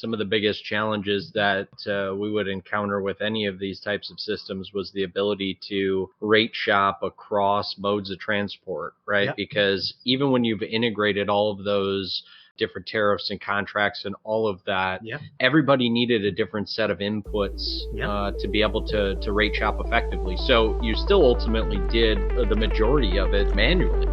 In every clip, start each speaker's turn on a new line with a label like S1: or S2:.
S1: some of the biggest challenges that we would encounter with any of these types of systems was the ability to rate shop across modes of transport, right?
S2: Yep.
S1: Because even when you've integrated all of those different tariffs and contracts and all of that,
S2: Yep.
S1: everybody needed a different set of inputs
S2: Yep.
S1: to be able to rate shop effectively. So you still ultimately did the majority of it manually.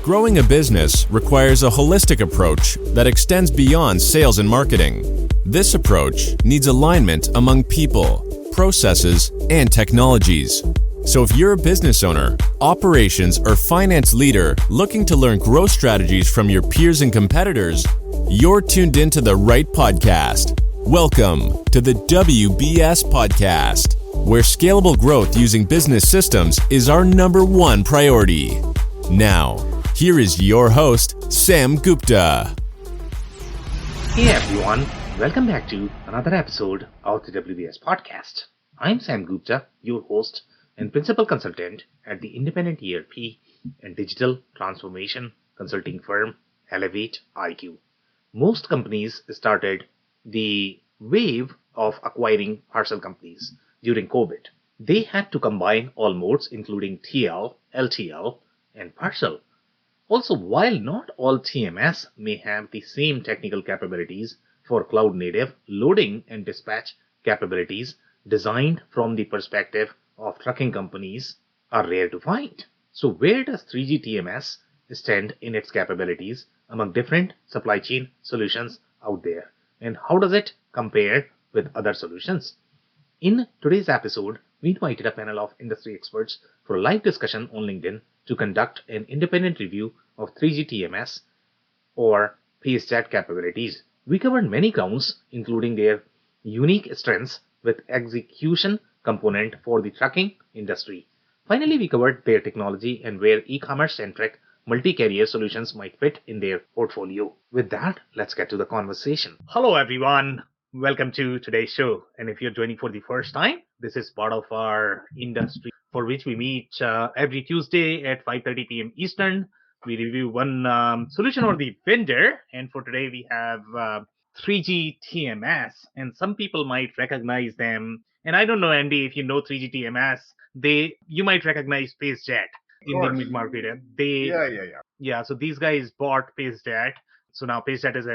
S3: Growing a business requires a holistic approach that extends beyond sales and marketing. This approach needs alignment among people, processes, and technologies. So if you're a business owner, operations, or finance leader looking to learn growth strategies from your peers and competitors, you're tuned into the right podcast. Welcome to the WBS Podcast, where scalable growth using business systems is our number one priority. Now, here is your host, Sam Gupta.
S2: Hey everyone, welcome back to another episode of the WBS Podcast. I'm Sam Gupta, your host and principal consultant at the independent ERP and digital transformation consulting firm Elevate IQ. Most companies started the wave of acquiring parcel companies during COVID. They had to combine all modes including TL, LTL, and parcel. Also, while not all TMS may have the same technical capabilities for cloud-native loading and dispatch capabilities designed from the perspective of trucking companies are rare to find. So where does 3G TMS stand in its capabilities among different supply chain solutions out there? And how does it compare with other solutions? In today's episode, we invited a panel of industry experts for a live discussion on LinkedIn to conduct an independent review of 3G TMS or PSTAT capabilities. We covered many grounds, including their unique strengths with execution component for the trucking industry. Finally, we covered their technology and where e-commerce centric multi-carrier solutions might fit in their portfolio. With that, let's get to the conversation. Hello, everyone. Welcome to today's show. And if you're joining for the first time, this is part of our industry for which we meet every Tuesday at 5:30 p.m. Eastern. We review one solution or the vendor. And for today, we have 3G TMS. And some people might recognize them. And I don't know, Andy, if you know 3G TMS, you might recognize PaceJet in the mid-market. Yeah. So these guys bought PaceJet. So now PaceJet is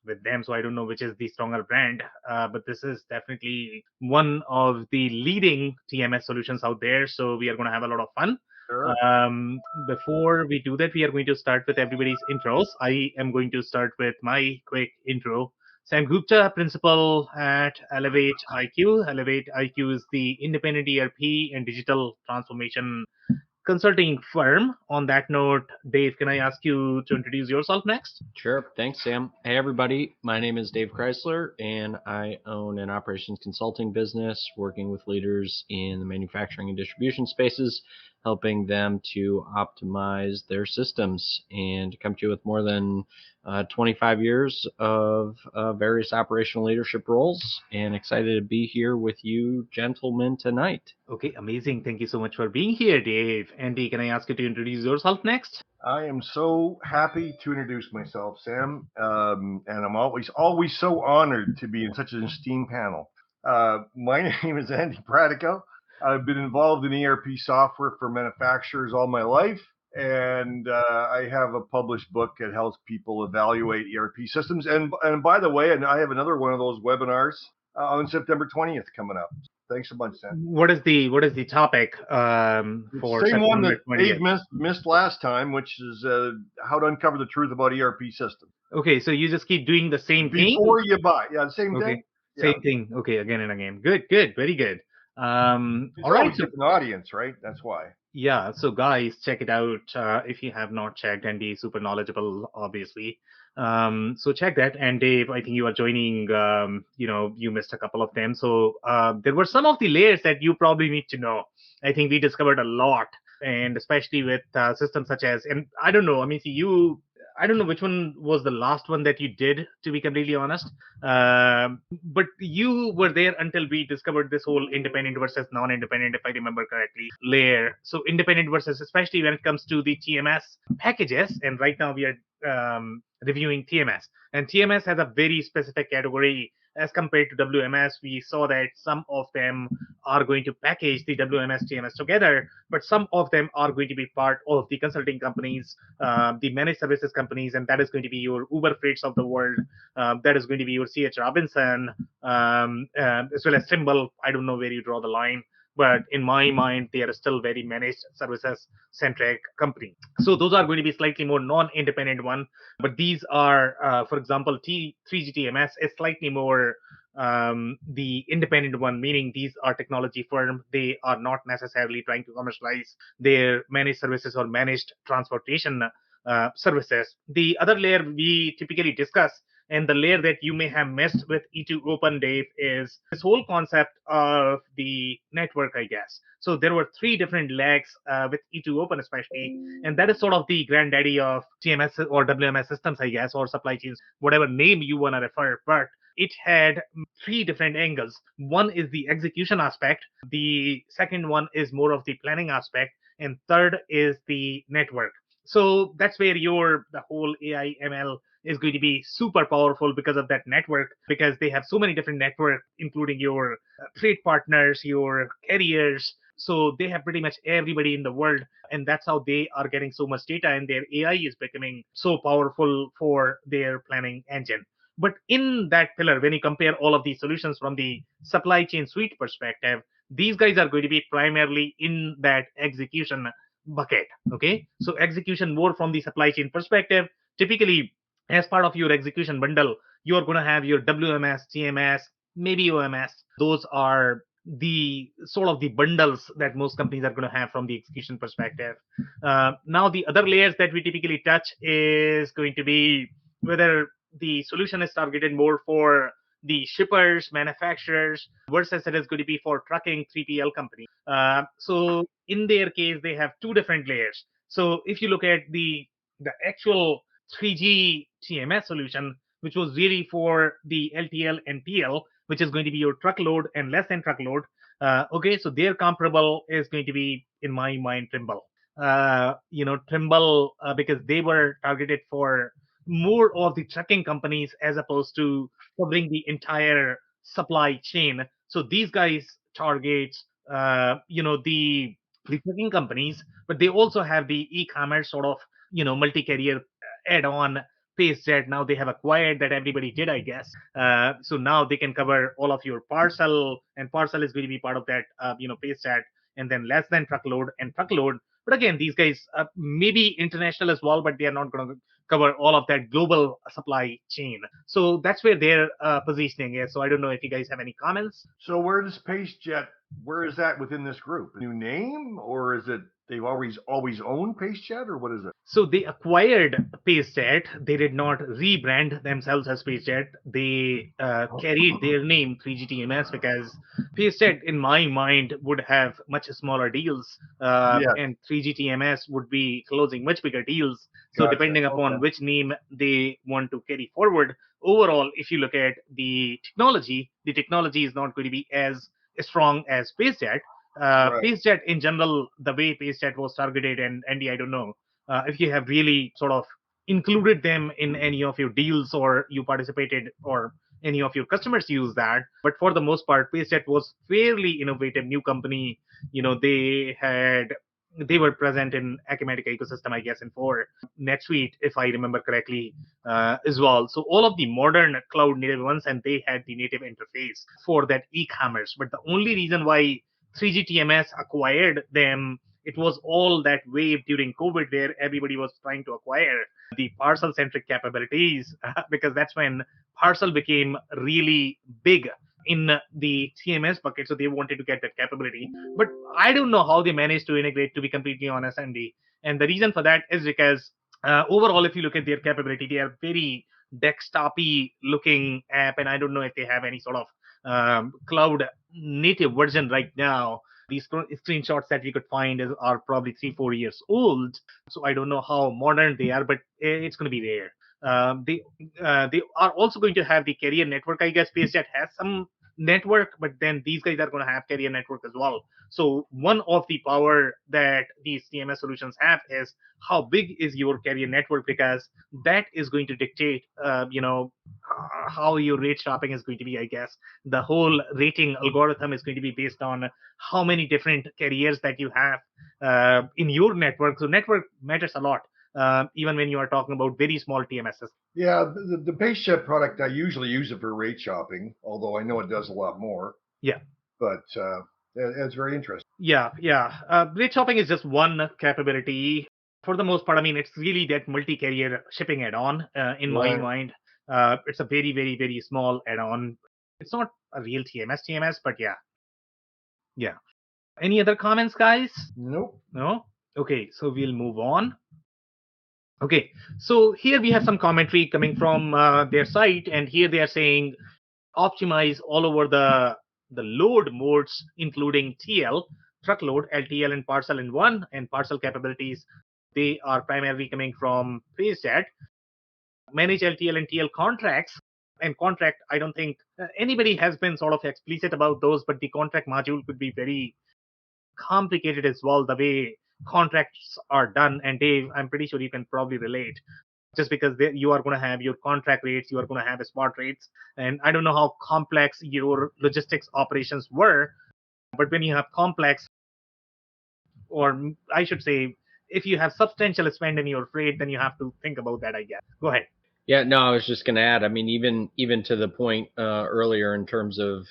S2: with them, so I don't know which is the stronger brand, but this is definitely one of the leading TMS solutions out there. So we are going to have a lot of fun.
S4: Sure.
S2: Before we do that, we are going to start with everybody's intros. I am going to start with my quick intro. Sam Gupta, principal at Elevate IQ. Elevate IQ is the independent ERP and digital transformation consulting firm. On that note, Dave, can I ask you to introduce yourself next?
S1: Sure. Thanks, Sam. Hey, everybody. My name is Dave Chrysler, and I own an operations consulting business working with leaders in the manufacturing and distribution spaces, helping them to optimize their systems and come to you with more than 25 years of various operational leadership roles, and excited to be here with you gentlemen tonight.
S2: Okay, amazing. Thank you so much for being here, Dave. Andy, can I ask you to introduce yourself next?
S4: I am so happy to introduce myself, Sam, and I'm always so honored to be in such an esteemed panel. My name is Andy Pratico. I've been involved in ERP software for manufacturers all my life, and I have a published book that helps people evaluate ERP systems. And by the way, and I have another one of those webinars on September 20th coming up. Thanks a bunch, Sam.
S2: What is the topic for
S4: same one that
S2: 20th?
S4: Dave missed last time, which is how to uncover the truth about ERP systems.
S2: Okay, so you just keep doing the same thing
S4: before you buy. Yeah, the same thing.
S2: Same thing. Okay, again and again. Good, very good.
S4: All right, so, an audience, right? That's why.
S2: Yeah, so guys, check it out if you have not checked. Andy is super knowledgeable, obviously. So check that. And Dave, I think you are joining, you missed a couple of them. So there were some of the layers that you probably need to know. I think we discovered a lot, and especially with systems such as, and I don't know, I don't know which one was the last one that you did, to be completely honest. But you were there until we discovered this whole independent versus non-independent, if I remember correctly, layer. So independent versus, especially when it comes to the TMS packages. And right now we are reviewing TMS, and TMS has a very specific category as compared to WMS. We saw that some of them are going to package the WMS TMS together, but some of them are going to be part of the consulting companies, the managed services companies, and that is going to be your Uber Freights of the world. That is going to be your CH Robinson, as well as Trimble. I don't know where you draw the line, but in my mind, they are still very managed services centric company. So those are going to be slightly more non-independent one, but these are, for example, 3GTMS is slightly more the independent one, meaning these are technology firms. They are not necessarily trying to commercialize their managed services or managed transportation services. The other layer we typically discuss, and the layer that you may have missed with E2 Open, Dave, is this whole concept of the network, I guess. So there were three different legs with E2 Open, especially, and that is sort of the granddaddy of TMS or WMS systems, I guess, or supply chains, whatever name you want to refer. But it had three different angles. One is the execution aspect, the second one is more of the planning aspect, and third is the network. So that's where the whole AI ML is going to be super powerful because of that network, because they have so many different networks, including your trade partners, your carriers. So they have pretty much everybody in the world, and that's how they are getting so much data, and their AI is becoming so powerful for their planning engine. But in that pillar, when you compare all of these solutions from the supply chain suite perspective, these guys are going to be primarily in that execution bucket. Okay, so execution more from the supply chain perspective. Typically, as part of your execution bundle, you are going to have your WMS, TMS, maybe OMS. Those are the sort of the bundles that most companies are going to have from the execution perspective. Now, the other layers that we typically touch is going to be whether the solution is targeted more for the shippers, manufacturers, versus it is going to be for trucking 3PL companies. So in their case, they have two different layers. So if you look at the actual 3G TMS solution, which was really for the LTL and TL, which is going to be your truckload and less than truckload. Okay, so their comparable is going to be, in my mind, Trimble. Trimble, because they were targeted for more of the trucking companies as opposed to covering the entire supply chain. So these guys target, the trucking companies, but they also have the e-commerce sort of, multi-carrier add-on PaceJet. Now they have acquired that, everybody did, I guess. So now they can cover all of your parcel, and parcel is going to be part of that, PaceJet, and then less than truckload and truckload. But again, these guys may be international as well, but they are not going to cover all of that global supply chain. So that's where their positioning is. So I don't know if you guys have any comments.
S4: So where does PaceJet? Where is that within this group? A new name, or is it they've always owned PaceJet, or what is it?
S2: So they acquired PaceJet. They did not rebrand themselves as PaceJet. They carried their name 3GTMS because PaceJet, in my mind, would have much smaller deals, and 3GTMS would be closing much bigger deals. So depending upon which name they want to carry forward, overall, if you look at the technology is not going to be as strong as PaceJet. PaceJet in general, the way PaceJet was targeted, and Andy, I don't know if you have really sort of included them in any of your deals or you participated or any of your customers use that. But for the most part, PaceJet was fairly innovative new company. They were present in Acumatica ecosystem, I guess, and for NetSuite, if I remember correctly, as well. So all of the modern cloud native ones, and they had the native interface for that e-commerce. But the only reason why 3GTMS acquired them, it was all that wave during COVID where everybody was trying to acquire the parcel centric capabilities, because that's when parcel became really big in the TMS bucket. So they wanted to get that capability. But I don't know how they managed to integrate, to be completely honest, Andy. And the reason for that is because overall, if you look at their capability, they are very desktop-y looking app. And I don't know if they have any sort of cloud native version right now. These screenshots that we could find are probably 3-4 years old. So I don't know how modern they are, but it's going to be there. They are also going to have the carrier network. I guess PaceJet has some network, but then these guys are going to have carrier network as well. So one of the power that these TMS solutions have is how big is your carrier network, because that is going to dictate, how your rate shopping is going to be, I guess. The whole rating algorithm is going to be based on how many different carriers that you have in your network. So network matters a lot, even when you are talking about very small TMSs.
S4: Yeah, the base jet product, I usually use it for rate shopping, although I know it does a lot more.
S2: Yeah.
S4: But it's very interesting.
S2: Yeah. Rate shopping is just one capability. For the most part, I mean, it's really that multi-carrier shipping add-on in my mind. It's a very, very, very small add-on. It's not a real TMS, but yeah. Yeah. Any other comments, guys?
S4: Nope.
S2: No? Okay, so we'll move on. Okay, so here we have some commentary coming from their site, and here they are saying optimize all over the load modes, including TL, truckload, LTL, and parcel in one, and parcel capabilities. They are primarily coming from PhaseJet. Manage LTL and TL contracts. And contract, I don't think anybody has been sort of explicit about those, but the contract module could be very complicated as well, the way contracts are done. And Dave, I'm pretty sure you can probably relate, just because you are going to have your contract rates, you are going to have spot rates, and I don't know how complex your logistics operations were, but when you have complex, or I should say, if you have substantial spend in your freight, then you have to think about that, I guess. Go ahead.
S1: Yeah, no, I was just going to add. I mean, even to the point earlier in terms of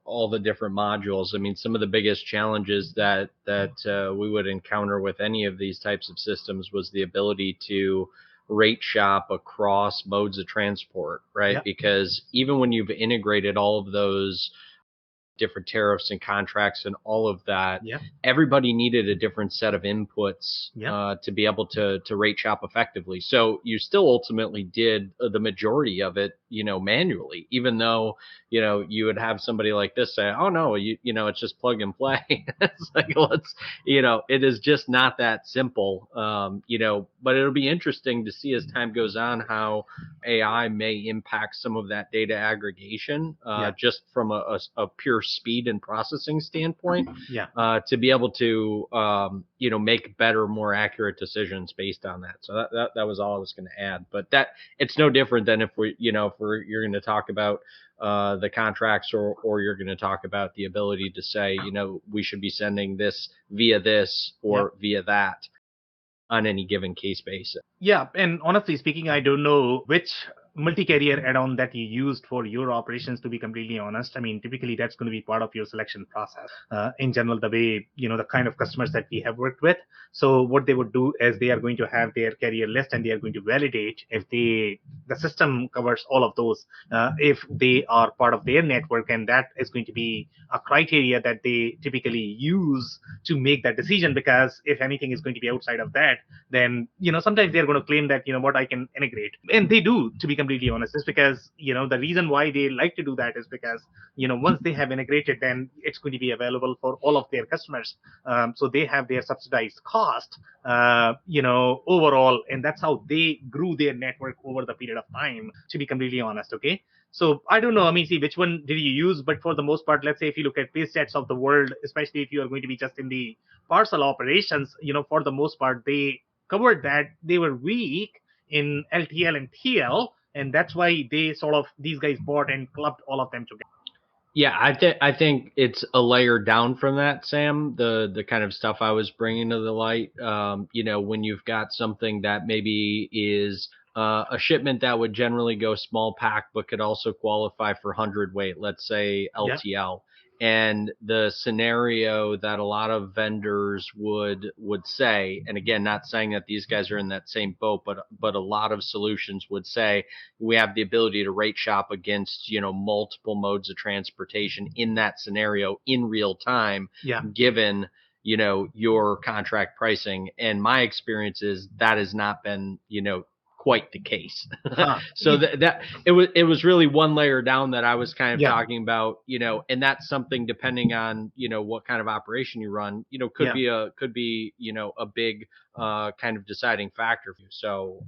S1: all the different modules. I mean, some of the biggest challenges that we would encounter with any of these types of systems was the ability to rate shop across modes of transport, right?
S2: Yep.
S1: Because even when you've integrated all of those different tariffs and contracts and all of that, everybody needed a different set of inputs to be able to rate shop effectively. So you still ultimately did the majority of it, manually, even though, you would have somebody like this say, oh no, it's just plug and play. It's like, it is just not that simple. But it'll be interesting to see as time goes on how AI may impact some of that data aggregation, just from a pure speed and processing standpoint, to be able to make better, more accurate decisions based on that. So that was all I was going to add. But that it's no different than if you're going to talk about the contracts, or you're going to talk about the ability to say, we should be sending this via this or via that on any given case basis.
S2: Yeah, and honestly speaking, I don't know which multi-carrier add-on that you used for your operations, to be completely honest. I mean, typically that's going to be part of your selection process. In general, the way, the kind of customers that we have worked with. So what they would do is they are going to have their carrier list, and they are going to validate if the system covers all of those, if they are part of their network, and that is going to be a criteria that they typically use to make that decision. Because if anything is going to be outside of that, then sometimes they're going to claim that what I can integrate, and they do, to be completely honest. Is because the reason why they like to do that is because once they have integrated, then it's going to be available for all of their customers, so they have their subsidized cost overall, and that's how they grew their network over the period of time, to be completely honest. Okay, so I don't know, I mean, see, which one did you use? But for the most part, let's say if you look at PaceJets of the world, especially if you are going to be just in the parcel operations, for the most part, they covered that. They were weak in LTL and TL, and that's why these guys bought and clubbed all of them together.
S1: Yeah, I think it's a layer down from that, Sam. The kind of stuff I was bringing to the light. When you've got something that maybe is a shipment that would generally go small pack, but could also qualify for hundredweight, let's say LTL. And the scenario that a lot of vendors would say, and again, not saying that these guys are in that same boat, but a lot of solutions would say we have the ability to rate shop against multiple modes of transportation in that scenario in real time, given your contract pricing. And my experience is that has not been quite the case. So that it was really one layer down that I was kind of talking about, and that's something, depending on what kind of operation you run, could be a big kind of deciding factor for you. So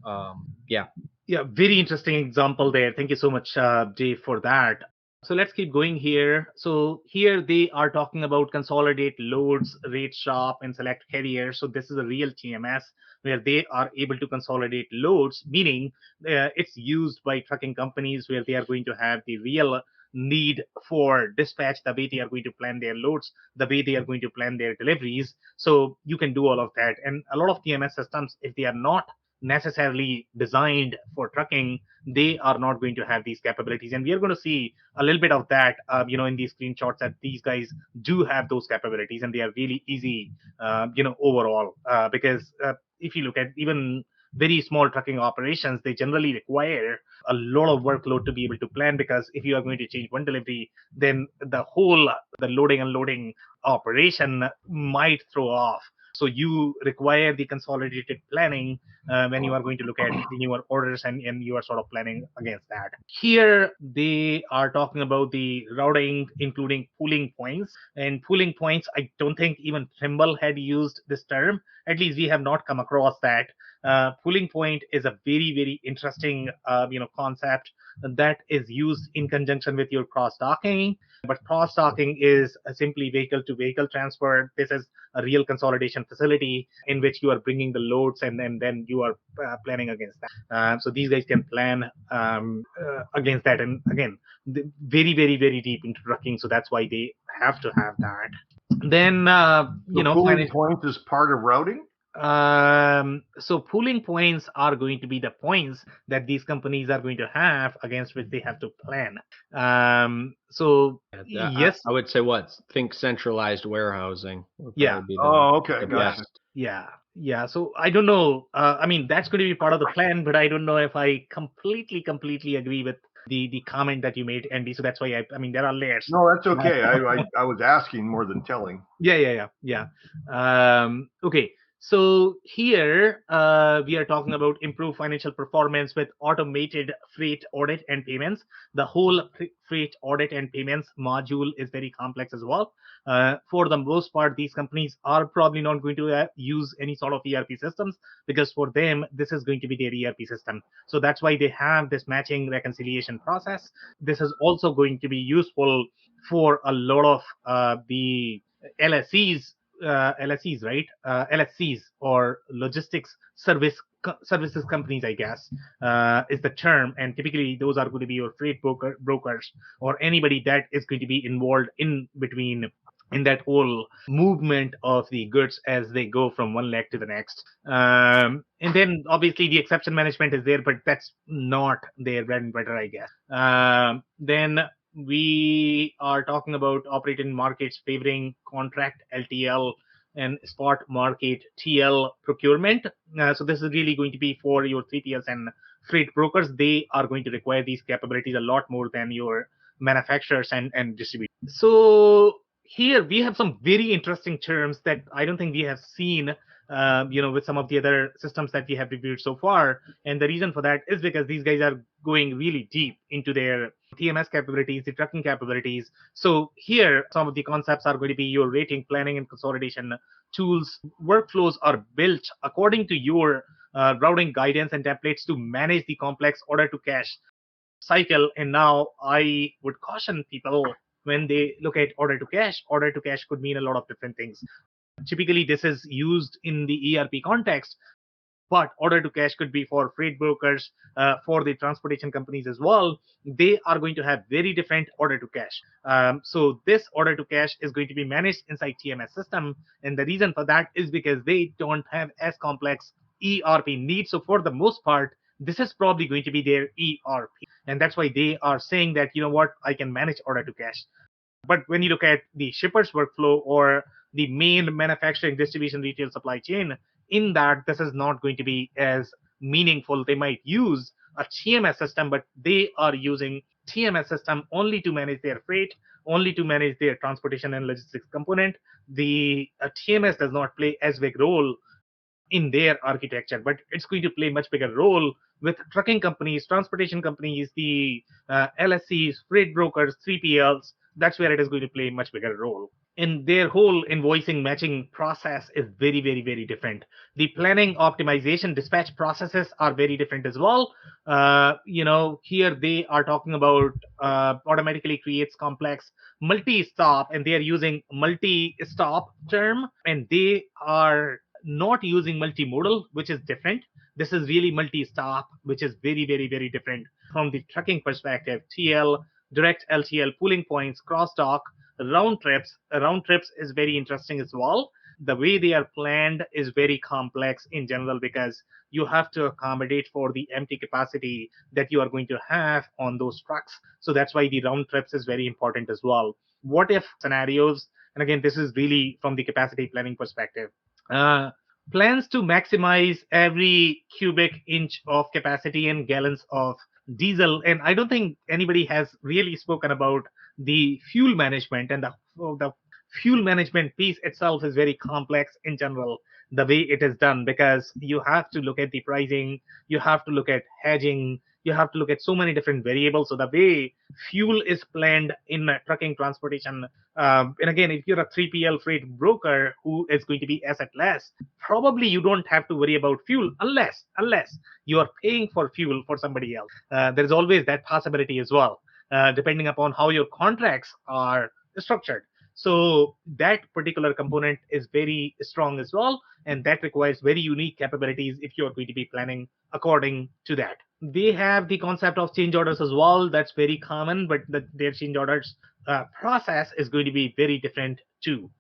S2: very interesting example there. Thank you so much, Dave, for that. So let's keep going here. So here they are talking about consolidate loads, rate shop, and select carrier. So this is a real TMS where they are able to consolidate loads, meaning it's used by trucking companies where they are going to have the real need for dispatch, the way they are going to plan their loads, the way they are going to plan their deliveries. So you can do all of that. And a lot of TMS systems, if they are not necessarily designed for trucking, they are not going to have these capabilities. And we are going to see a little bit of that, in these screenshots, that these guys do have those capabilities, and they are really easy, overall, because if you look at even very small trucking operations, they generally require a lot of workload to be able to plan, because if you are going to change one delivery, then the loading unloading operation might throw off. So you require the consolidated planning when you are going to look at the newer orders, and you are sort of planning against that. Here they are talking about the routing, including pooling points. And pooling points, I don't think even Trimble had used this term. At least we have not come across that. Pooling point is a very, very interesting concept that is used in conjunction with your cross docking. But cross docking is simply vehicle to vehicle transfer. This is a real consolidation facility in which you are bringing the loads, and then you are planning against that. So these guys can plan against that. And again, very, very, very deep into trucking. So that's why they have to have that. Then,
S4: pooling point is part of routing?
S2: So pooling points are going to be the points that these companies are going to have against which they have to plan. Yes,
S1: I would say think centralized warehousing.
S2: Yeah.
S4: Okay. Gotcha.
S2: Yeah. So I don't know. That's going to be part of the plan, but I don't know if I completely agree with the comment that you made, Andy. So that's why there are layers.
S4: No, that's okay. I was asking more than telling.
S2: Yeah. Okay. So here we are talking about improved financial performance with automated freight audit and payments. The whole freight audit and payments module is very complex as well. For the most part, these companies are probably not going to use any sort of ERP systems, because for them, this is going to be their ERP system. So that's why they have this matching reconciliation process. This is also going to be useful for a lot of the LSEs, right? LSCs, or logistics services companies, I guess, is the term. And typically, those are going to be your freight brokers, or anybody that is going to be involved in that whole movement of the goods as they go from one leg to the next. And then obviously the exception management is there, but that's not their bread and butter, I guess. Then we are talking about operating markets favoring contract LTL and spot market TL procurement. So this is really going to be for your 3PLs and freight brokers. They are going to require these capabilities a lot more than your manufacturers and distributors. So here we have some very interesting terms that I don't think we have seen with some of the other systems that we have reviewed so far. And the reason for that is because these guys are going really deep into their TMS capabilities, the tracking capabilities. So here, some of the concepts are going to be your rating, planning, and consolidation tools. Workflows are built according to your routing guidance and templates to manage the complex order to cash cycle. And now I would caution people when they look at order to cash could mean a lot of different things. Typically, this is used in the ERP context, but order to cash could be for freight brokers, for the transportation companies as well. They are going to have very different order to cash. So this order to cash is going to be managed inside TMS system. And the reason for that is because they don't have as complex ERP needs. So for the most part, this is probably going to be their ERP. And that's why they are saying that, I can manage order to cash. But when you look at the shipper's workflow or the main manufacturing, distribution, retail, supply chain, in that this is not going to be as meaningful. They might use a TMS system, but they are using TMS system only to manage their freight, only to manage their transportation and logistics component. The TMS does not play as big role in their architecture, but it's going to play much bigger role with trucking companies, transportation companies, the LSCs, freight brokers, 3PLs. That's where it is going to play a much bigger role. And their whole invoicing matching process is very, very, very different. The planning, optimization, dispatch processes are very different as well. Here they are talking about automatically creates complex multi-stop, and they are using multi-stop term, and they are not using multimodal, which is different. This is really multi-stop, which is very, very, very different from the trucking perspective. TL, direct LTL, pooling points, cross-dock, round trips. Round trips is very interesting as well. The way they are planned is very complex in general because you have to accommodate for the empty capacity that you are going to have on those trucks. So that's why the round trips is very important as well. What if scenarios, and again, this is really from the capacity planning perspective. Uh, Plans to maximize every cubic inch of capacity in gallons of diesel. And I don't think anybody has really spoken about the fuel management, and the fuel management piece itself is very complex in general, the way it is done, because you have to look at the pricing, you have to look at hedging, you have to look at so many different variables. So the way fuel is planned in trucking transportation, and again, if you're a 3PL freight broker who is going to be assetless, probably you don't have to worry about fuel unless you are paying for fuel for somebody else. There's always that possibility as well, depending upon how your contracts are structured. So that particular component is very strong as well, and that requires very unique capabilities if you're going to be planning according to that. They have the concept of change orders as well. That's very common, but their change orders process is going to be very different too.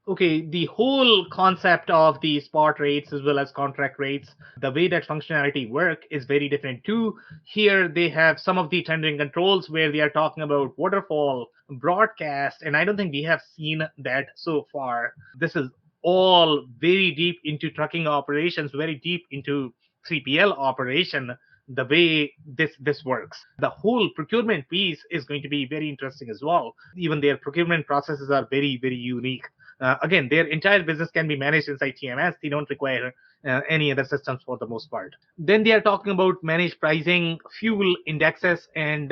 S2: Okay, the whole concept of the spot rates as well as contract rates, the way that functionality work is very different too. Here they have some of the tendering controls where they are talking about waterfall, broadcast, and I don't think we have seen that so far. This is all very deep into trucking operations, very deep into 3PL operation, the way this works. The whole procurement piece is going to be very interesting as well. Even their procurement processes are very, very unique. Again, their entire business can be managed inside TMS. They don't require any other systems for the most part. Then they are talking about managed pricing, fuel indexes, and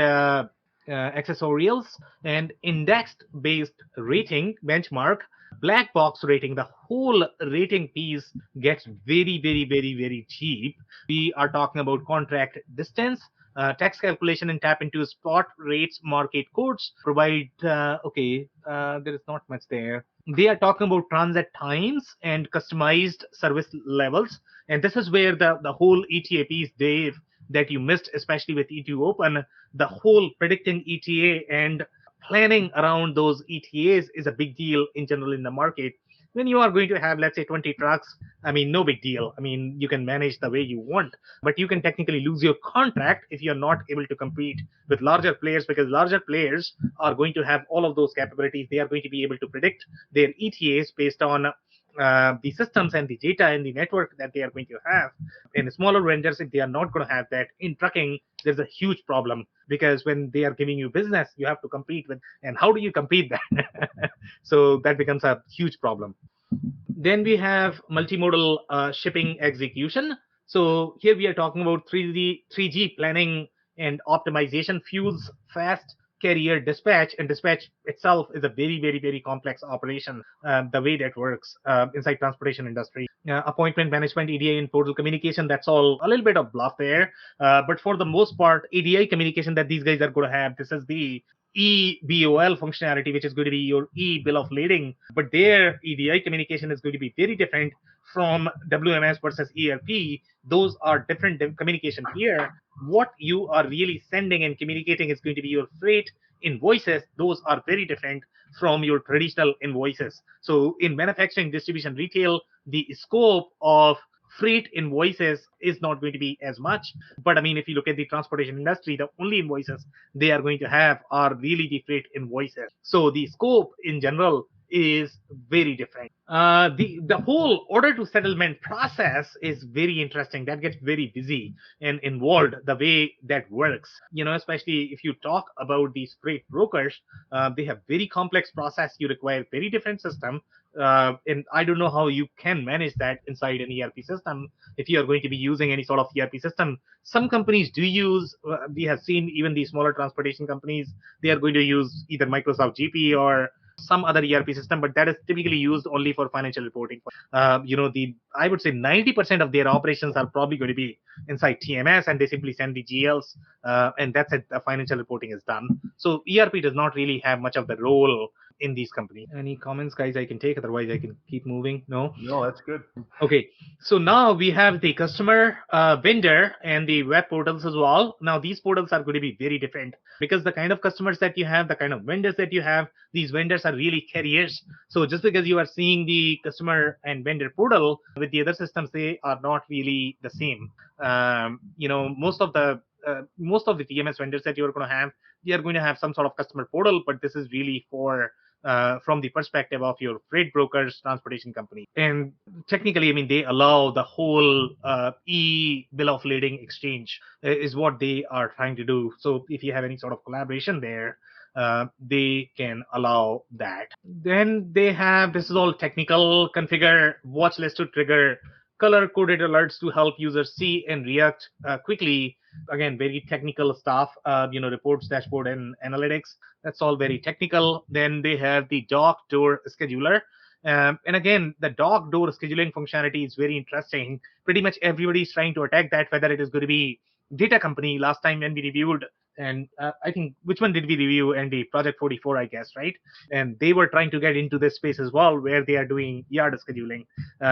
S2: accessorials, and indexed based rating benchmark, black box rating. The whole rating piece gets very, very, very, very cheap. We are talking about contract distance, tax calculation, and tap into spot rates, market codes, provide there is not much there. They are talking about transit times and customized service levels, and this is where the whole ETA piece, Dave, that you missed, especially with E2 Open, the whole predicting ETA and planning around those ETAs is a big deal in general in the market. When you are going to have, let's say, 20 trucks, I mean, no big deal. I mean, you can manage the way you want, but you can technically lose your contract if you're not able to compete with larger players, because larger players are going to have all of those capabilities. They are going to be able to predict their ETAs based on the systems and the data and the network that they are going to have. And smaller vendors, if they are not going to have that in trucking, there's a huge problem, because when they are giving you business, you have to compete with, and how do you compete that? So that becomes a huge problem. Then we have multimodal shipping execution. So here we are talking about 3G planning and optimization, fuels fast carrier dispatch, and dispatch itself is a very, very, very complex operation, the way that works inside transportation industry. Appointment management, EDI and portal communication, that's all a little bit of bluff there, but for the most part, EDI communication that these guys are going to have, this is the EBOL functionality, which is going to be your e-bill of lading, but their EDI communication is going to be very different from WMS versus ERP. Those are different communication here. What you are really sending and communicating is going to be your freight invoices. Those are very different from your traditional invoices. So in manufacturing, distribution, retail, the scope of freight invoices is not going to be as much. But I mean, if you look at the transportation industry, the only invoices they are going to have are really the freight invoices. So the scope in general is very different. The whole order to settlement process is very interesting. That gets very busy and involved, the way that works. You know, especially if you talk about these freight brokers, they have very complex process. You require very different system. And I don't know how you can manage that inside an ERP system if you are going to be using any sort of ERP system. Some companies do use, we have seen even the smaller transportation companies, they are going to use either Microsoft GP or some other ERP system, but that is typically used only for financial reporting. I would say 90% of their operations are probably going to be inside TMS, and they simply send the GLs, and that's it. The financial reporting is done. So ERP does not really have much of the role in these companies. Any comments, guys, I can take? Otherwise, I can keep moving. No?
S4: No, that's good.
S2: Okay, so now we have the customer, vendor, and the web portals as well. Now these portals are going to be very different because the kind of customers that you have, the kind of vendors that you have, these vendors are really carriers. So just because you are seeing the customer and vendor portal with the other systems, they are not really the same. Most of the TMS vendors that you're going to have, they are going to have some sort of customer portal, but this is really for from the perspective of your freight brokers, transportation company. And technically, I mean, they allow the whole bill of lading exchange is what they are trying to do. So if you have any sort of collaboration there, they can allow that. Then they have, this is all technical, configure watch list to trigger color coded alerts to help users see and react quickly. Again, very technical stuff, reports, dashboard, and analytics. That's all very technical. Then they have the dock door scheduler. And again, the dock door scheduling functionality is very interesting. Pretty much everybody is trying to attack that, whether it is going to be data company. Last time when we reviewed, and I think, which one did we review? Andy, Project 44, I guess, right? And they were trying to get into this space as well, where they are doing yard scheduling,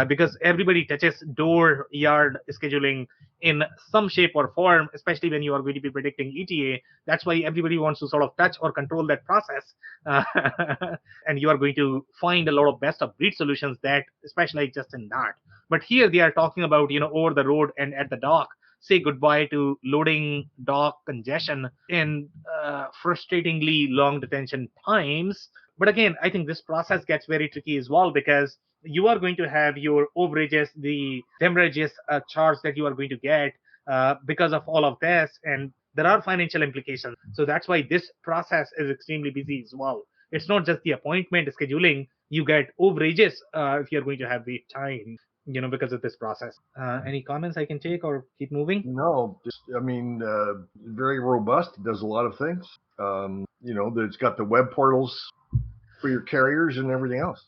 S2: because everybody touches door yard scheduling in some shape or form, especially when you are going to be predicting ETA. That's why everybody wants to sort of touch or control that process. And you are going to find a lot of best of breed solutions that specialize just in that. But here they are talking about, over the road and at the dock, say goodbye to loading dock congestion and frustratingly long detention times. But again, I think this process gets very tricky as well, because you are going to have your overages, the damages charge that you are going to get because of all of this, and there are financial implications. So that's why this process is extremely busy as well. It's not just the appointment scheduling, you get overages if you're going to have wait time, because of this process. Any comments I can take or keep moving?
S4: No, very robust. It does a lot of things. It's got the web portals for your carriers and everything else.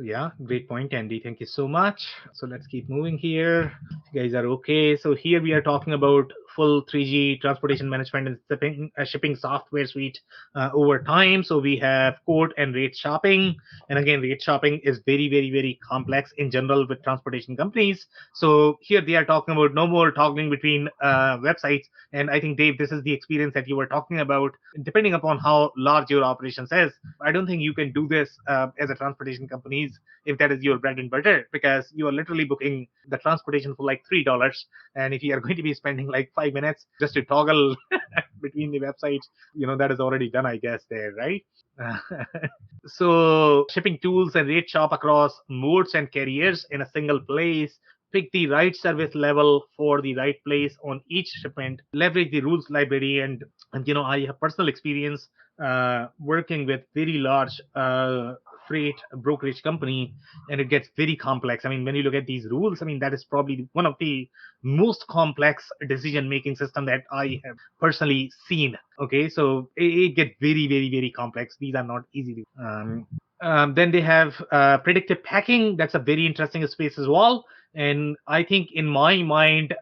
S2: Yeah, great point, Andy. Thank you so much. So let's keep moving here. If you guys are okay. So here we are talking about full 3G transportation management and shipping software suite over time. So we have quote and rate shopping. And again, rate shopping is very, very, very complex in general with transportation companies. So here they are talking about no more toggling between websites. And I think, Dave, this is the experience that you were talking about. Depending upon how large your operations is, I don't think you can do this as a transportation companies if that is your bread and butter, because you are literally booking the transportation for like $3. And if you are going to be spending like 5 minutes just to toggle between the websites, that is already done, I guess, there, right? So shipping tools and rate shop across modes and carriers in a single place. Pick the right service level for the right place on each shipment. Leverage the rules library, and I have personal experience working with very large freight brokerage company, and it gets very complex. I mean, when you look at these rules, I mean, that is probably one of the most complex decision making system that I have personally seen. Okay, so it gets very, very, very complex. These are not easy to then they have predictive packing. That's a very interesting space as well. And I think in my mind,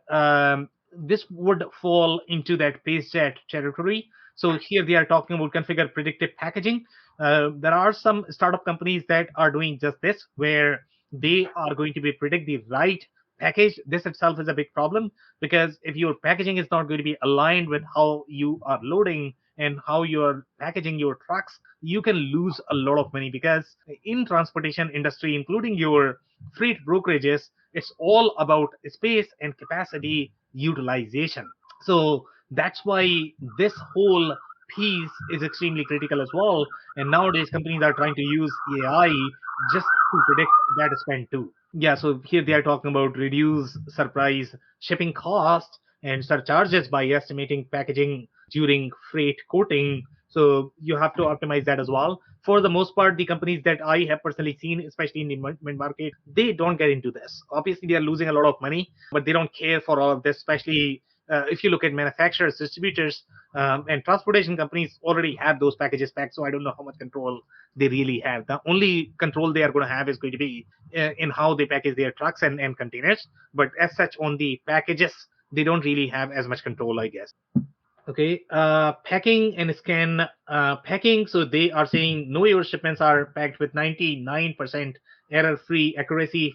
S2: this would fall into that PaceJet territory. So here they are talking about configure predictive packaging. There are some startup companies that are doing just this, where they are going to be predict the right package. This itself is a big problem, because if your packaging is not going to be aligned with how you are loading and how you're packaging your trucks, you can lose a lot of money, because in transportation industry, including your freight brokerages, it's all about space and capacity utilization. So that's why this whole piece is extremely critical as well. And nowadays companies are trying to use AI just to predict that spend too. Yeah, so here they are talking about reduce surprise shipping cost and surcharges by estimating packaging during freight quoting. So you have to optimize that as well. For the most part, the companies that I have personally seen, especially in the mid-market, they don't get into this. Obviously, they are losing a lot of money, but they don't care for all of this, especially if you look at manufacturers, distributors, and transportation companies already have those packages packed. So I don't know how much control they really have. The only control they are going to have is going to be in how they package their trucks and containers. But as such, on the packages, they don't really have as much control, I guess. Okay, packing and scan packing. So they are saying know your shipments are packed with 99% error-free accuracy,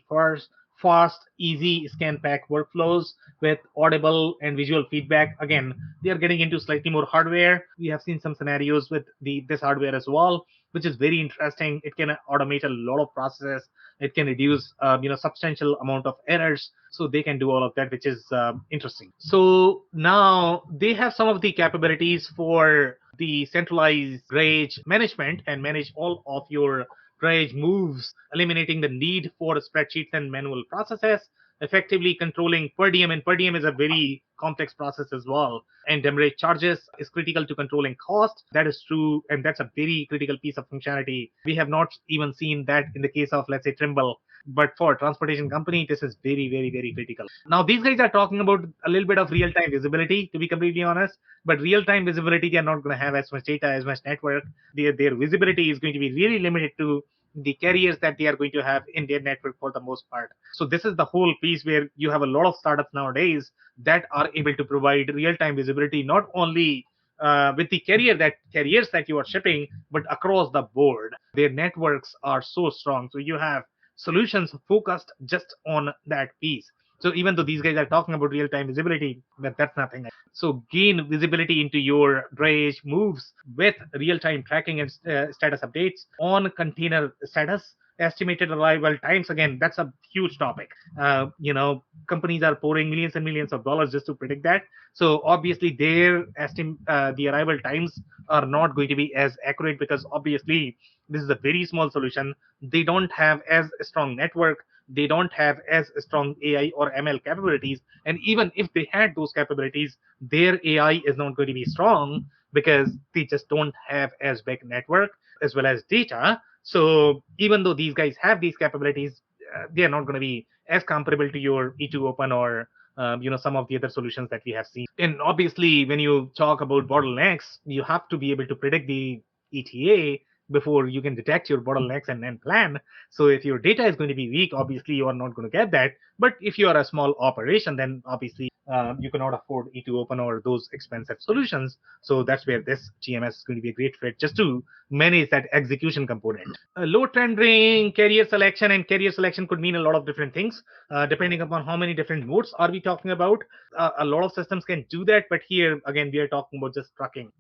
S2: fast, easy scan pack workflows with audible and visual feedback. Again, they are getting into slightly more hardware. We have seen some scenarios with this hardware as well, which is very interesting. It can automate a lot of processes. It can reduce substantial amount of errors, so they can do all of that, which is interesting. So now they have some of the capabilities for the centralized drayage management and manage all of your drayage moves, eliminating the need for spreadsheets and manual processes, effectively controlling per diem. And per diem is a very complex process as well. And demurrage charges is critical to controlling cost. That is true, and that's a very critical piece of functionality. We have not even seen that in the case of, let's say, Trimble, but for transportation company, this is very, very, very critical. Now these guys are talking about a little bit of real-time visibility, to be completely honest, but real-time visibility, they're not going to have as much data, as much network. Their visibility is going to be really limited to the carriers that they are going to have in their network for the most part. So this is the whole piece where you have a lot of startups nowadays that are able to provide real-time visibility, not only with the carriers that you are shipping, but across the board. Their networks are so strong. So you have solutions focused just on that piece. So even though these guys are talking about real-time visibility, that's nothing. So gain visibility into your drayage moves with real-time tracking and status updates on container status, estimated arrival times. Again, that's a huge topic. Companies are pouring millions and millions of dollars just to predict that. So obviously the arrival times are not going to be as accurate, because obviously this is a very small solution. They don't have as strong network. They don't have as strong AI or ML capabilities. And even if they had those capabilities, their AI is not going to be strong because they just don't have as big network as well as data. So even though these guys have these capabilities, they are not going to be as comparable to your E2 Open or some of the other solutions that we have seen. And obviously, when you talk about bottlenecks, you have to be able to predict the ETA before you can detect your bottlenecks and then plan. So if your data is going to be weak, obviously you are not going to get that. But if you are a small operation, then obviously you cannot afford E2 Open or those expensive solutions. So that's where this TMS is going to be a great fit, just to manage that execution component. Load tendering, carrier selection, and carrier selection could mean a lot of different things, depending upon how many different modes are we talking about. A lot of systems can do that, but here again we are talking about just trucking.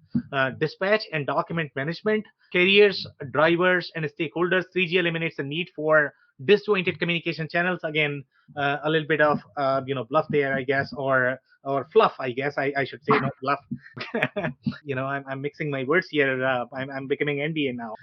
S2: Dispatch and document management, carriers, drivers, and stakeholders. 3G eliminates the need for disjointed communication channels. Again, a little bit of bluff there, I guess, or fluff, I guess I should say, not bluff. I'm mixing my words here. I'm becoming NBA now.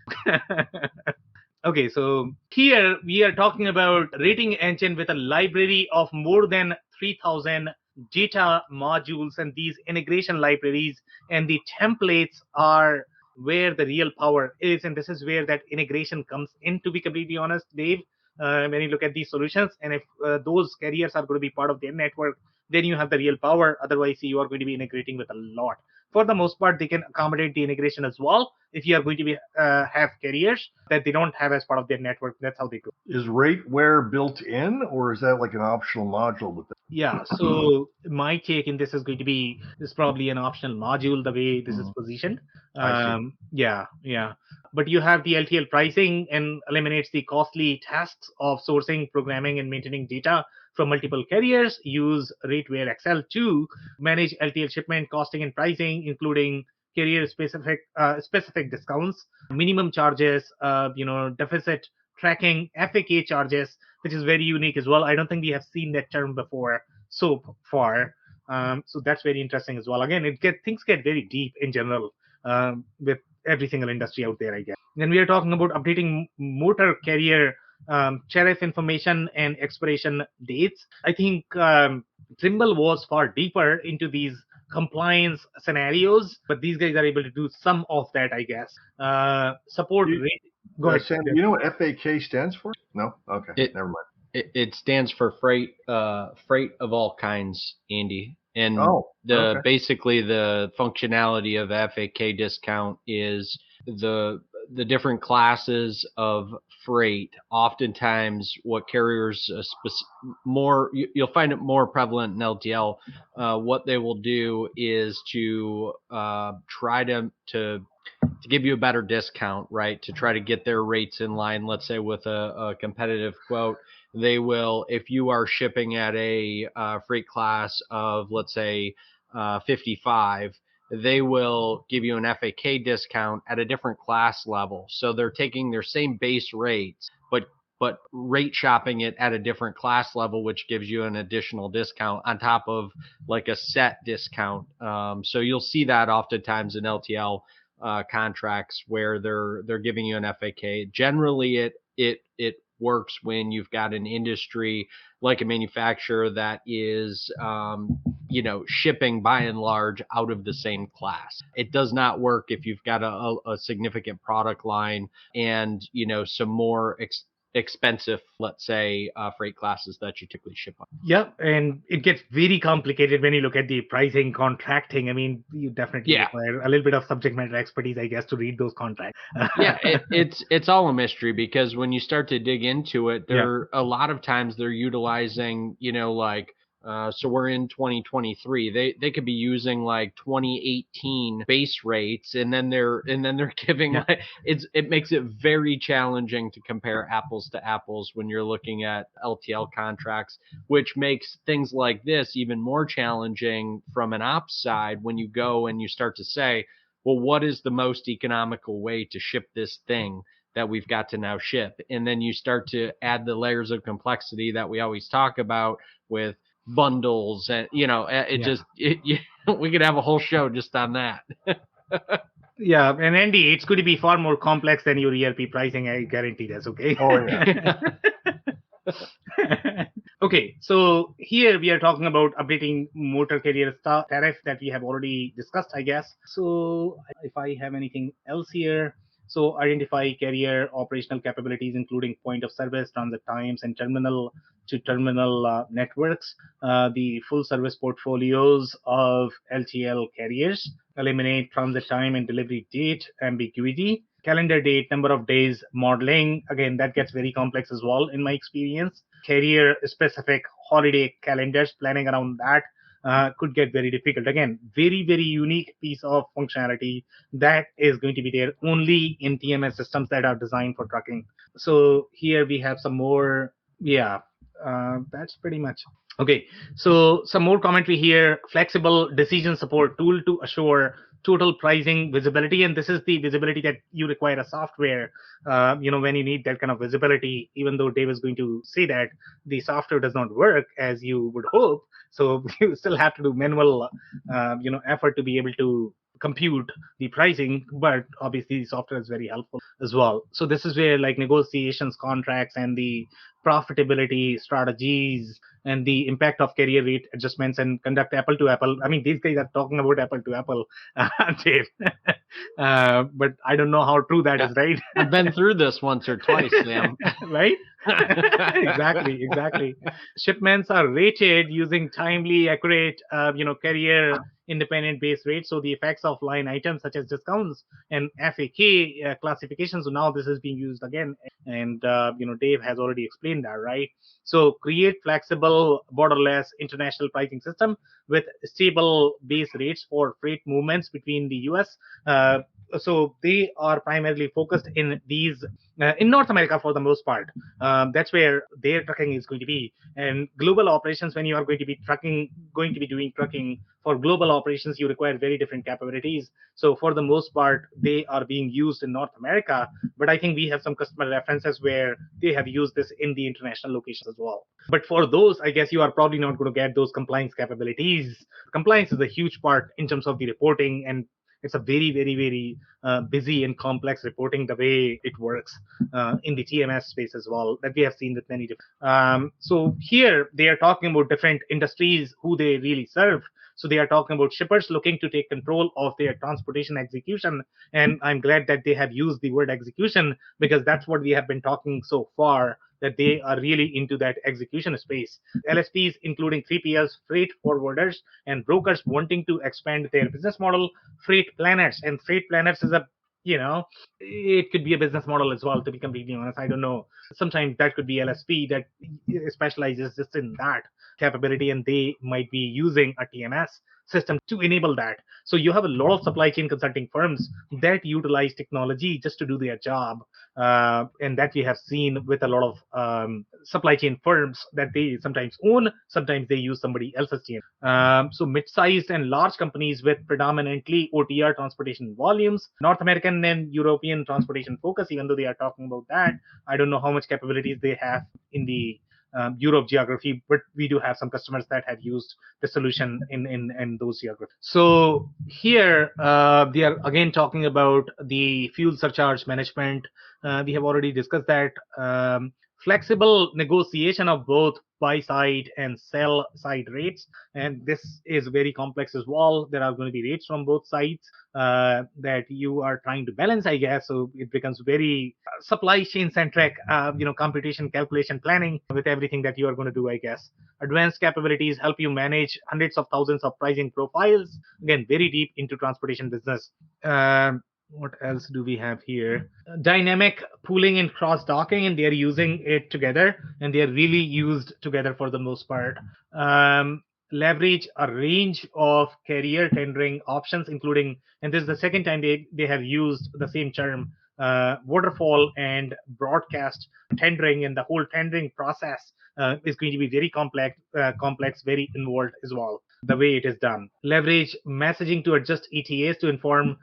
S2: Okay, so here we are talking about rating engine with a library of more than 3,000 data modules, and these integration libraries and the templates are where the real power is. And this is where that integration comes in, to be completely honest, Dave. When you look at these solutions, and if those carriers are going to be part of their network, then you have the real power. Otherwise, you are going to be integrating with a lot. For the most part, they can accommodate the integration as well. If you are going to be have carriers that they don't have as part of their network, that's how they go.
S4: Is ware built in, or is that like an optional module with that?
S2: Yeah, so my take in this is going to be, this is probably an optional module the way this is positioned. Yeah. But you have the LTL pricing and eliminates the costly tasks of sourcing, programming, and maintaining data from multiple carriers. Use RateWare Excel to manage LTL shipment costing and pricing, including carrier specific discounts, minimum charges, deficit tracking, FAK charges, which is very unique as well. I don't think we have seen that term before so far. So that's very interesting as well. Again, things get very deep in general with every single industry out there, I guess. Then we are talking about updating motor carrier tariff information and expiration dates. I think Trimble was far deeper into these compliance scenarios, but these guys are able to do some of that, I guess. Support rate. Go ahead.
S4: Sam, you know what FAK stands for? No? Okay, never mind.
S1: It stands for freight of all kinds, Andy. And
S4: okay.
S1: basically the functionality of FAK discount is the different classes of freight. Oftentimes, what carriers you'll find it more prevalent in LTL. What they will do is to try to give you a better discount, right? To try to get their rates in line, let's say with a competitive quote. They will, if you are shipping at a freight class of, let's say, 55, they will give you an FAK discount at a different class level. So they're taking their same base rates, but rate shopping it at a different class level, which gives you an additional discount on top of like a set discount. So you'll see that oftentimes in LTL contracts where they're giving you an FAK. Generally, it works when you've got an industry like a manufacturer that is shipping by and large out of the same class. It does not work if you've got a significant product line and some more expensive, let's say, freight classes that you typically ship on.
S2: Yeah, and it gets very complicated when you look at the pricing, contracting. I mean, you definitely require a little bit of subject matter expertise, I guess, to read those contracts.
S1: It's all a mystery, because when you start to dig into it, a lot of times they're utilizing, so we're in 2023. They could be using like 2018 base rates, and then they're giving it makes it very challenging to compare apples to apples when you're looking at LTL contracts, which makes things like this even more challenging from an ops side when you go and you start to say, well, what is the most economical way to ship this thing that we've got to now ship? And then you start to add the layers of complexity that we always talk about with bundles, and we could have a whole show just on that.
S2: Yeah, and Andy, it's going to be far more complex than your ERP pricing. I guarantee that's okay.
S4: Oh yeah.
S2: Okay, so here we are talking about updating motor carrier tariff that we have already discussed, I guess. So if I have anything else here, so identify carrier operational capabilities, including point of service, transit times, and terminal to terminal networks, the full service portfolios of LTL carriers, eliminate transit time and delivery date ambiguity, calendar date, number of days modeling. Again, that gets very complex as well in my experience. Carrier specific holiday calendars, planning around that could get very difficult. Again, very, very unique piece of functionality that is going to be there only in TMS systems that are designed for trucking. So here we have some more. That's pretty much. Okay, so some more commentary here. Flexible decision support tool to assure total pricing visibility, and this is the visibility that you require a software. When you need that kind of visibility, even though Dave is going to say that the software does not work as you would hope, so you still have to do manual, effort to be able to compute the pricing, but obviously the software is very helpful as well. So this is where like negotiations, contracts, and the profitability strategies and the impact of carrier rate adjustments and conduct apple to apple. I mean, these guys are talking about apple to apple, Dave. But I don't know how true that is, right?
S1: I've been through this once or twice, Sam.
S2: Right? Exactly. Shipments are rated using timely, accurate, carrier independent base rates. So the effects of line items such as discounts and FAK classifications. So now this is being used again, and Dave has already explained that, right? So create flexible, borderless international pricing system with stable base rates for freight movements between the US. So they are primarily focused in these in North America for the most part. That's where their trucking is going to be. And global operations, when you are going to be doing trucking for global operations, you require very different capabilities. So for the most part, they are being used in North America. But I think we have some customer references where they have used this in the international locations as well. But for those, I guess you are probably not going to get those compliance capabilities. Compliance is a huge part in terms of the reporting, and it's a very, very, very busy and complex reporting the way it works in the TMS space as well, that we have seen with many different. So here they are talking about different industries who they really serve. So they are talking about shippers looking to take control of their transportation execution. And I'm glad that they have used the word execution, because that's what we have been talking so far, that they are really into that execution space. LSPs, including 3PLs, freight forwarders, and brokers wanting to expand their business model. Freight planners, and freight planners is a, it could be a business model as well, to be completely honest. I don't know. Sometimes that could be LSP that specializes just in that capability, and they might be using a TMS system to enable that. So you have a lot of supply chain consulting firms that utilize technology just to do their job, and that we have seen with a lot of supply chain firms, that they sometimes own, sometimes they use somebody else's TMS. So mid-sized and large companies with predominantly OTR transportation volumes, North American and European transportation focus, even though they are talking about that. I don't know how much capabilities they have in the Europe geography, but we do have some customers that have used the solution in those geographies. So here they are again talking about the fuel surcharge management. We have already discussed that. Flexible negotiation of both buy side and sell side rates, and this is very complex as well. There are going to be rates from both sides that you are trying to balance, I guess. So it becomes very supply chain centric, computation, calculation, planning with everything that you are going to do, I guess. Advanced capabilities help you manage hundreds of thousands of pricing profiles. Again, very deep into transportation business. What else do we have here? Dynamic pooling and cross docking, and they're using it together, and they're really used together for the most part. Leverage a range of carrier tendering options, including, and this is the second time they have used the same term, waterfall and broadcast tendering, and the whole tendering process is going to be very complex, very involved as well, the way it is done. Leverage messaging to adjust ETAs to inform.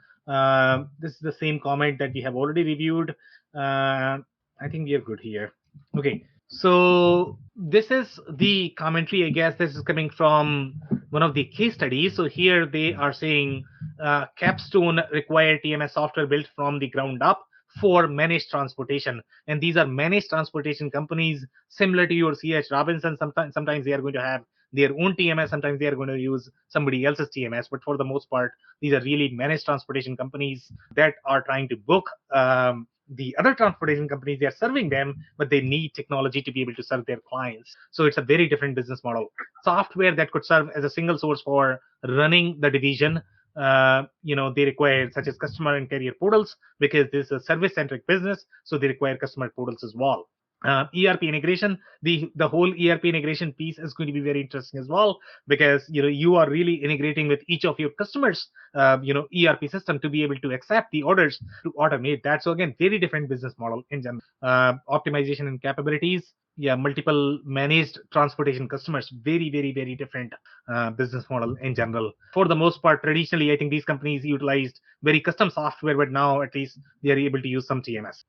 S2: This is the same comment that we have already reviewed. I think we are good here. Okay, so this is the commentary, I guess. This is coming from one of the case studies. So here they are saying Capstone required TMS software built from the ground up for managed transportation, and these are managed transportation companies similar to your CH Robinson. Sometimes they are going to have their own TMS, sometimes they are going to use somebody else's TMS, but for the most part these are really managed transportation companies that are trying to book the other transportation companies. They are serving them, but they need technology to be able to serve their clients. So it's a very different business model. Software that could serve as a single source for running the division. They require such as customer and carrier portals, because this is a service-centric business, so they require customer portals as well. ERP integration, the whole ERP integration piece is going to be very interesting as well, because you are really integrating with each of your customers ERP system to be able to accept the orders, to automate that. So again, very different business model in general. Optimization and capabilities, multiple managed transportation customers, very very different business model in general. For the most part, traditionally I think these companies utilized very custom software, but now at least they are able to use some TMS.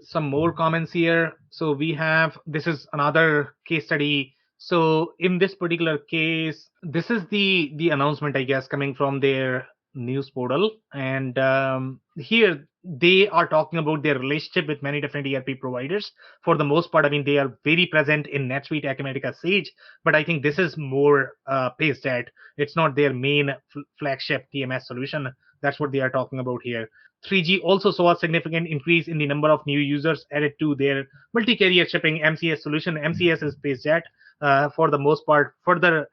S2: Some more comments here. So we have, this is another case study. So in this particular case, this is the announcement, I guess, coming from their news portal, and here they are talking about their relationship with many different ERP providers. For the most part, I mean, they are very present in NetSuite, Acumatica, Sage, but I think this is more paced at. It's not their main flagship TMS solution. That's what they are talking about here. 3G also saw a significant increase in the number of new users added to their multi-carrier shipping MCS solution. MCS is SpaceJet for the most part, further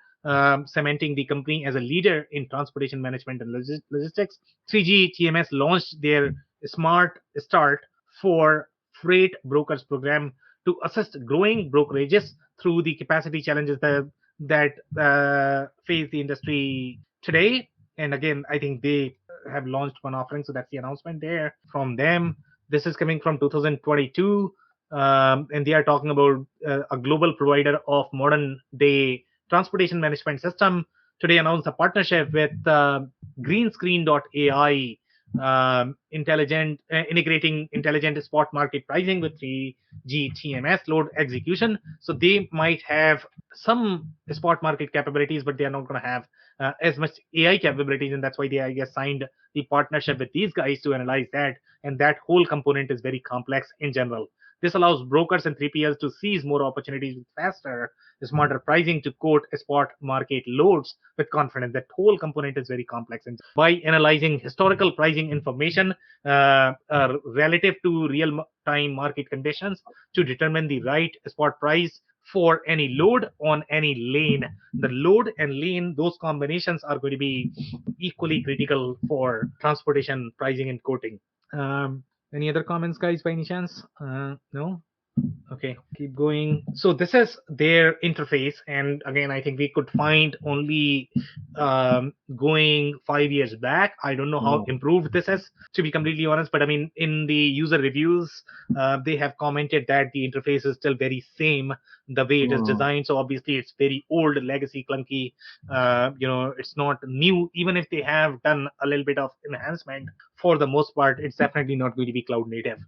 S2: cementing the company as a leader in transportation management and logistics. 3G TMS launched their Smart Start for Freight Brokers program to assist growing brokerages through the capacity challenges that face the industry today. And again, I think they have launched one offering, so that's the announcement there from them. This is coming from 2022, and they are talking about a global provider of modern day transportation management system. Today announced a partnership with greenscreen.ai, integrating intelligent spot market pricing with 3G TMS load execution. So they might have some spot market capabilities, but they are not going to have as much AI capabilities, and that's why they, I guess, signed the partnership with these guys to analyze that. And that whole component is very complex in general. This allows brokers and 3PLs to seize more opportunities with faster, smarter pricing to quote spot market loads with confidence. That whole component is very complex. And by analyzing historical pricing information relative to real-time market conditions to determine the right spot price for any load on any lane. The load and lane, those combinations are going to be equally critical for transportation pricing and quoting. Any other comments, guys, by any chance? No? Okay, keep going. So this is their interface, and again, I think we could find only going 5 years back. I don't know how improved this is, to be completely honest, but I mean, in the user reviews, they have commented that the interface is still very same the way it is designed. So obviously, it's very old, legacy, clunky. It's not new. Even if they have done a little bit of enhancement, for the most part, it's definitely not going to be cloud native.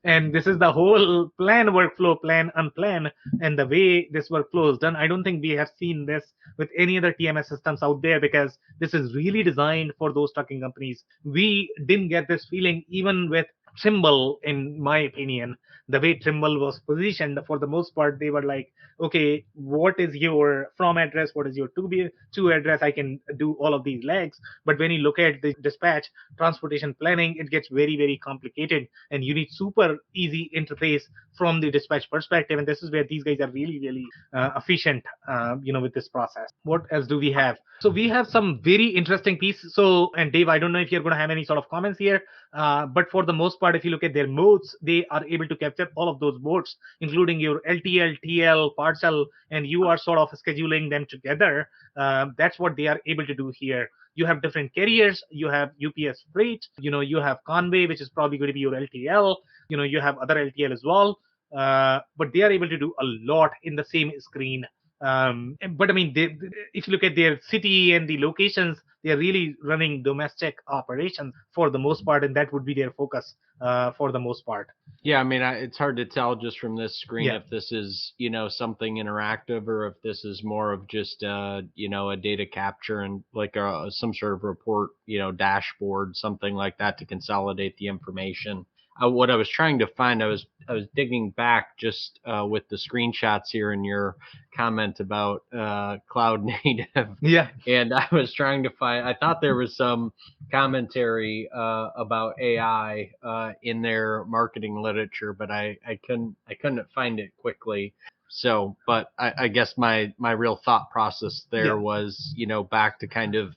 S2: And this is the whole plan workflow, plan unplan, and the way this workflow is done. I don't think we have seen this with any other TMS systems out there, because this is really designed for those trucking companies. We didn't get this feeling even with Trimble, in my opinion. The way Trimble was positioned, for the most part, they were like, okay, what is your from address, what is your to address, I can do all of these legs. But when you look at the dispatch transportation planning, it gets very, very complicated, and you need super easy interface from the dispatch perspective. And this is where these guys are really, really efficient with this process. What else do we have? So we have some very interesting pieces. So, and Dave, I don't know if you're going to have any sort of comments here, but for the most part, if you look at their modes, they are able to capture all of those modes, including your LTL, TL, parcel, and you are sort of scheduling them together. That's what they are able to do here. You have different carriers. You have UPS Freight. You have Conway, which is probably going to be your LTL. You have other LTL as well. But they are able to do a lot in the same screen. But I mean, if you look at their city and the locations, they are really running domestic operations for the most part, and that would be their focus for the most part.
S1: Yeah, I mean, it's hard to tell just from this screen if this is, something interactive, or if this is more of just, a data capture and like some sort of report, dashboard, something like that to consolidate the information. What I was trying to find, I was digging back just with the screenshots here in your comment about cloud native.
S2: Yeah.
S1: And I was trying to find, I thought there was some commentary about AI in their marketing literature, but I couldn't find it quickly. So, but I guess my real thought process there was, back to kind of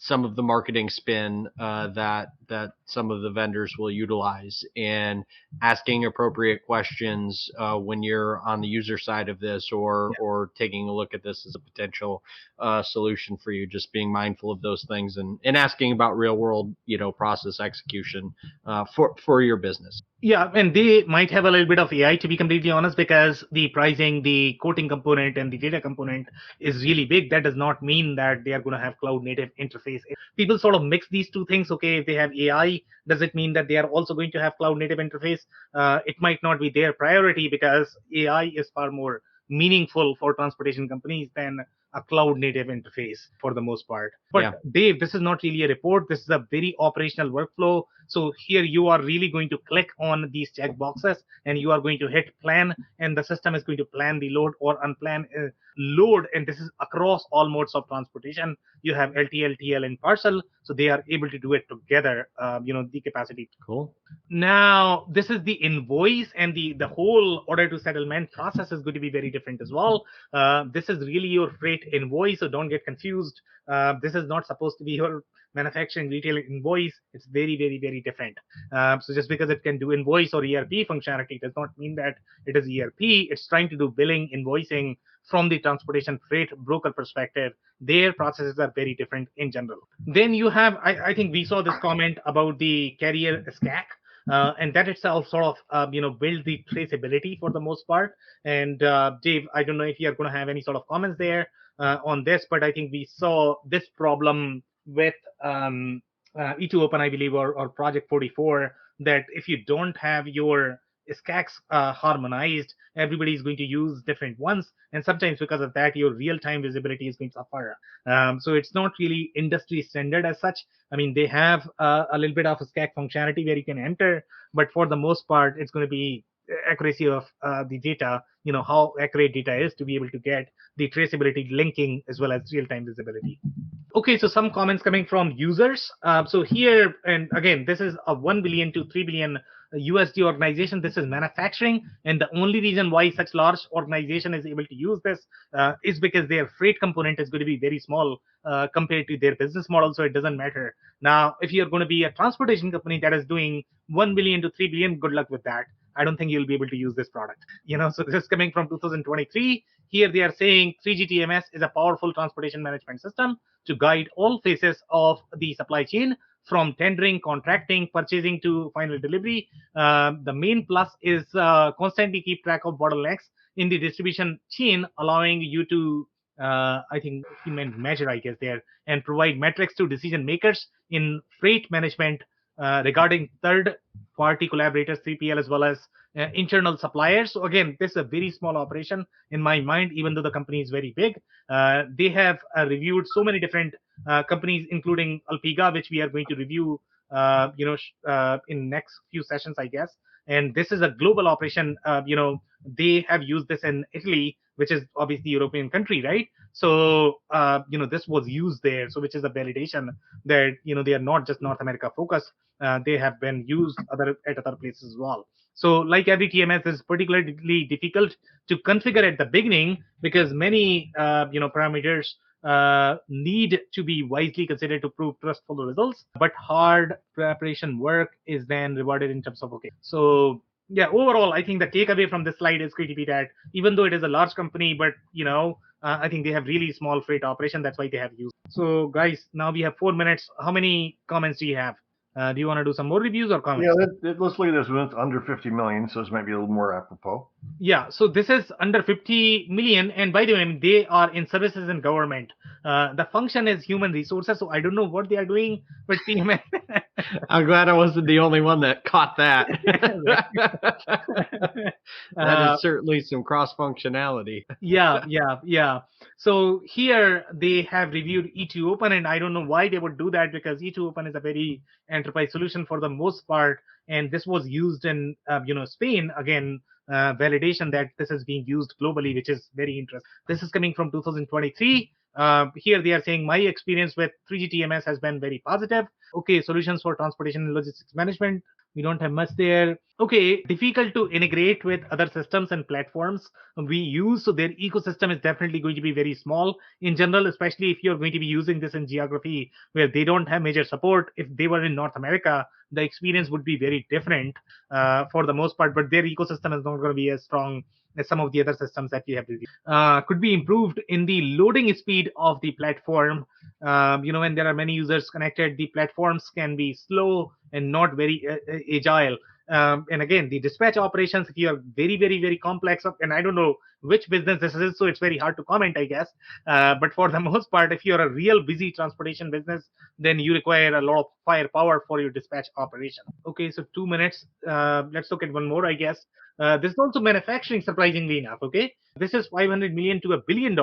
S1: some of the marketing spin that some of the vendors will utilize, and asking appropriate questions when you're on the user side of this, or taking a look at this as a potential solution for you. Just being mindful of those things, and asking about real world, process execution for your business.
S2: Yeah, and they might have a little bit of AI, to be completely honest, because the pricing, the quoting component, and the data component is really big. That does not mean that they are going to have cloud native interface. People sort of mix these two things. Okay, if they have AI, does it mean that they are also going to have cloud native interface? It might not be their priority, because AI is far more meaningful for transportation companies than a cloud native interface for the most part. But Dave, this is not really a report. This is a very operational workflow. So here you are really going to click on these check boxes, and you are going to hit plan, and the system is going to plan the load or unplan load. And this is across all modes of transportation. You have LTL, TL, and parcel. So they are able to do it together, the capacity.
S1: Cool.
S2: Now, this is the invoice, and the whole order to settlement process is going to be very different as well. This is really your freight invoice, so don't get confused. This is not supposed to be your manufacturing retail invoice. It's very, very, very different. So just because it can do invoice or ERP functionality does not mean that it is ERP. It's trying to do billing, invoicing from the transportation freight broker perspective. Their processes are very different in general. Then you have, I think we saw this comment about the carrier stack. And that itself sort of, builds the traceability for the most part. And Dave, I don't know if you're going to have any sort of comments there on this, but I think we saw this problem with E2Open, I believe, or Project 44, that if you don't have your stacks harmonized. Everybody is going to use different ones, and sometimes because of that, your real-time visibility is going to suffer. So it's not really industry standard as such. I mean, they have a little bit of a stack functionality where you can enter, but for the most part, it's going to be accuracy of the data, how accurate data is to be able to get the traceability, linking, as well as real-time visibility. Okay, so some comments coming from users. So here, and again, this is a 1 billion to 3 billion USD organization. This is manufacturing, and the only reason why such large organization is able to use this is because their freight component is going to be very small compared to their business model, so it doesn't matter. Now, if you're going to be a transportation company that is doing 1 billion to 3 billion, good luck with that. I don't think you'll be able to use this product. So this is coming from 2023. Here they are saying 3G TMS is a powerful transportation management system to guide all phases of the supply chain, from tendering, contracting, purchasing to final delivery. The main plus is constantly keep track of bottlenecks in the distribution chain, allowing you to, I think he meant measure, I guess, there, and provide metrics to decision makers in freight management regarding third party collaborators, 3PL, as well as internal suppliers. So again, this is a very small operation in my mind, even though the company is very big. They have reviewed so many different companies, including Alpiga, which we are going to review, in next few sessions, I guess. And this is a global operation. They have used this in Italy, which is obviously European country, right? So this was used there, so which is a validation that they are not just North America focused. They have been used at other places as well. So like every TMS is particularly difficult to configure at the beginning because many parameters need to be wisely considered to prove trustful results. But hard preparation work is then rewarded in terms of okay. So yeah, overall, I think the takeaway from this slide is going to be that even though it is a large company, but I think they have really small freight operation. That's why they have used. So guys, now we have 4 minutes. How many comments do you have? Do you want to do some more reviews or comments?
S4: Yeah, let's look at this one. It's under 50 million, so this might be a little more apropos.
S2: Yeah, so this is under 50 million, and by the way, they are in services and government. The function is human resources, so I don't know what they are doing, but TMS.
S1: I'm glad I wasn't the only one that caught that. That is certainly some cross functionality.
S2: Yeah. So here they have reviewed E2 Open, and I don't know why they would do that because E2 Open is a very enterprise solution for the most part, and this was used in Spain. Again, validation that this is being used globally, which is very interesting. This is coming from 2023. Here they are saying my experience with 3G TMS has been very positive. Okay, solutions for transportation and logistics management. We don't have much there. Okay, difficult to integrate with other systems and platforms we use. So their ecosystem is definitely going to be very small in general, especially if you're going to be using this in geography where they don't have major support. If they were in North America, the experience would be very different for the most part, but their ecosystem is not going to be as strong as some of the other systems that we have reviewed. Could be improved in the loading speed of the platform. When there are many users connected, the platforms can be slow and not very agile. And again, the dispatch operations, if you are very, very, very complex, and I don't know which business this is, so it's very hard to comment, I guess. But for the most part, if you're a real busy transportation business, then you require a lot of firepower for your dispatch operation. Okay, so 2 minutes. Let's look at one more, I guess. This is also manufacturing, surprisingly enough. Okay, this is 500 million to $1 billion,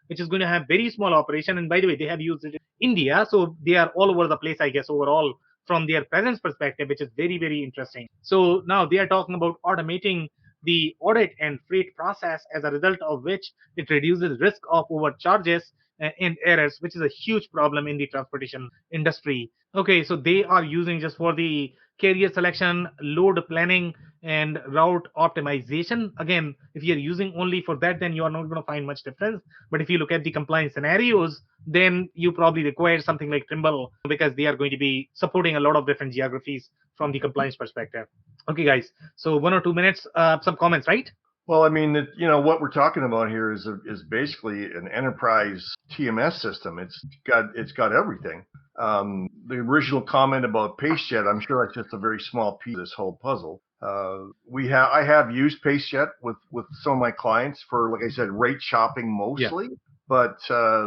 S2: which is going to have very small operation. And by the way, they have used it in India, so they are all over the place, I guess, overall from their presence perspective, which is very, very interesting. So now they are talking about automating the audit and freight process, as a result of which it reduces risk of overcharges and errors, which is a huge problem in the transportation industry. Okay, so they are using just for the carrier selection, load planning, and route optimization. Again, if you're using only for that, then you are not going to find much difference. But if you look at the compliance scenarios, then you probably require something like Trimble because they are going to be supporting a lot of different geographies from the compliance perspective. Okay, guys. So 1 or 2 minutes, some comments, right?
S4: Well, I mean, what we're talking about here is basically an enterprise TMS system. It's got everything. The original comment about PaceJet, I'm sure that's just a very small piece of this whole puzzle. I have used PaceJet with some of my clients for, like I said, rate shopping mostly. Yeah. But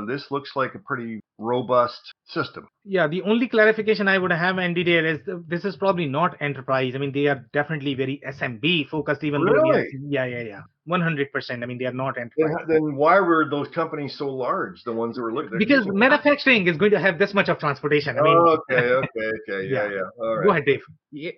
S4: this looks like a pretty robust system.
S2: Yeah, the only clarification I would have, Andy, there is this is probably not enterprise. I mean, they are definitely very SMB focused, even though we are,
S4: Really?
S2: yeah, 100%. I mean, they are not
S4: Then,
S2: enterprise.
S4: then why were those companies so large? The ones that were looking, they're
S2: Because
S4: using.
S2: manufacturing is going to have this much of transportation. I mean,
S4: Okay.
S2: yeah.
S4: Yeah. All
S2: Go
S4: right.
S2: ahead, Dave.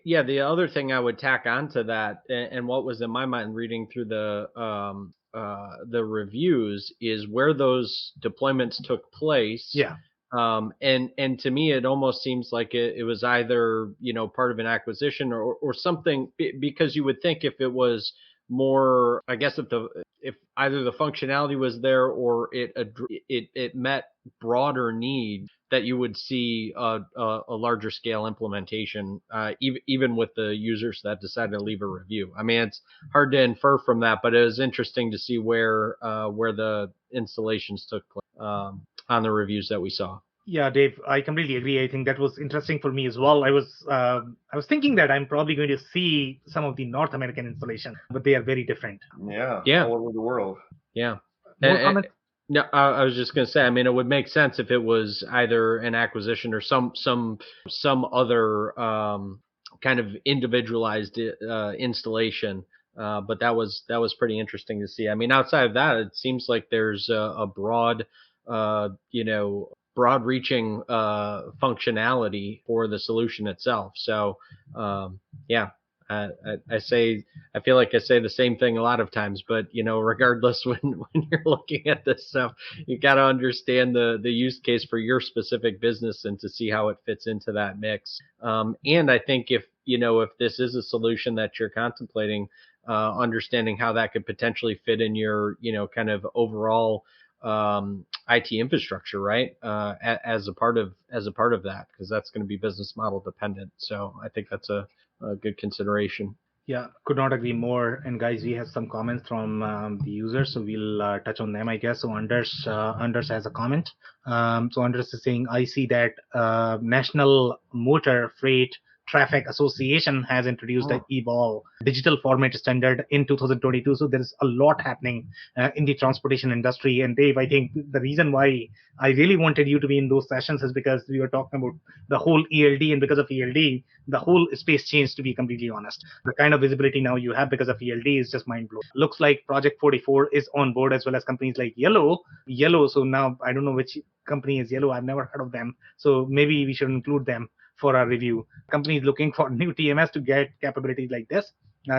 S1: Yeah, the other thing I would tack on to that, and what was in my mind reading through the reviews, is where those deployments took place.
S2: Yeah.
S1: And to me, it almost seems like it was either part of an acquisition or something, because you would think if it was more, I guess, if either the functionality was there or it met broader need, that you would see a larger scale implementation, even with the users that decided to leave a review. I mean, it's hard to infer from that, but it was interesting to see where the installations took place on the reviews that we saw.
S2: Yeah, Dave, I completely agree. I think that was interesting for me as well. I was thinking that I'm probably going to see some of the North American installations, but they are very different.
S1: Yeah.
S4: All over the world.
S1: Yeah.
S2: More comments?
S1: No, I was just going to say, I mean, it would make sense if it was either an acquisition or some other kind of individualized installation. But that was pretty interesting to see. I mean, outside of that, it seems like there's a broad, broad-reaching functionality for the solution itself. So, yeah. I feel like I say the same thing a lot of times, but regardless, when you're looking at this stuff, you got to understand the use case for your specific business and to see how it fits into that mix. And I think if this is a solution that you're contemplating, understanding how that could potentially fit in your kind of overall IT infrastructure, right? As a part of that, because that's going to be business model dependent. So I think that's a good consideration.
S2: Yeah, could not agree more. And guys, we have some comments from the users, so we'll touch on them, I guess. So Anders has a comment. So Anders is saying, I see that National Motor Freight Traffic Association has introduced the EBOL digital format standard in 2022. So there is a lot happening in the transportation industry. And Dave, I think the reason why I really wanted you to be in those sessions is because we were talking about the whole ELD, and because of ELD, the whole space changed, to be completely honest. The kind of visibility now you have because of ELD is just mind blowing. Looks like Project 44 is on board, as well as companies like Yellow. So now I don't know which company is Yellow. I've never heard of them. So maybe we should include them for our review. Companies looking for new TMS to get capabilities like this.